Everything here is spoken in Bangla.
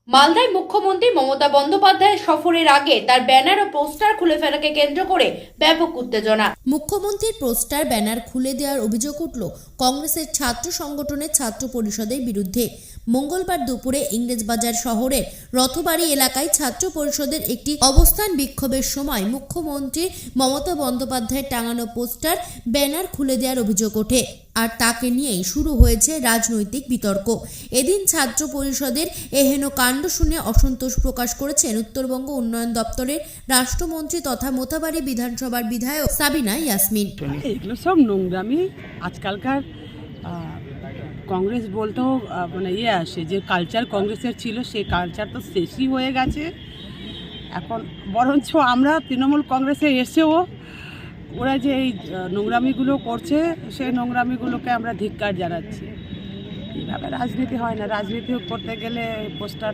মালদায় মুখ্যমন্ত্রী মমতা বন্দ্যোপাধ্যায়ের সফরের আগে তার ব্যানার ও পোস্টার খুলে ফেলাকে কেন্দ্র করে ব্যাপক উত্তেজনা। মুখ্যমন্ত্রীর পোস্টার ব্যানার খুলে দেওয়ার অভিযোগ উঠল কংগ্রেসের ছাত্র সংগঠনের ছাত্র পরিষদের বিরুদ্ধে। মঙ্গলবার দুপুরে ইংরেজবাজার শহরের রথবাড়ি এলাকায় ছাত্র পরিষদের একটি অবস্থান বিক্ষোভের সময় মুখ্যমন্ত্রী মমতা বন্দ্যোপাধ্যায়ের টাঙানো পোস্টার ব্যানার খুলে দেওয়ার অভিযোগ ওঠে, আর তাকে নিয়েই শুরু হয়েছে রাজনৈতিক বিতর্ক। এদিন ছাত্র পরিষদের এহেন কাণ্ড শুনে অসন্তোষ প্রকাশ করেছেন উত্তরবঙ্গ উন্নয়ন দপ্তরের রাষ্ট্রমন্ত্রী তথা মোথাবাড়ি বিধানসভার বিধায়ক সাবিনা ইয়াসমিন। এগুলো সব নোংরামি। আজকালকার কংগ্রেস বলতেও মানে আসে যে কালচার কংগ্রেসের ছিল, সেই কালচার তো শেষই হয়ে গেছে। এখন বরঞ্চ আমরা তৃণমূল কংগ্রেসে এসেও ওরা যে এই নোংরামিগুলো করছে, সেই নোংরামিগুলোকে আমরা ধিক্কার জানাচ্ছি। এইভাবে রাজনীতি হয় না। রাজনীতি করতে গেলে পোস্টার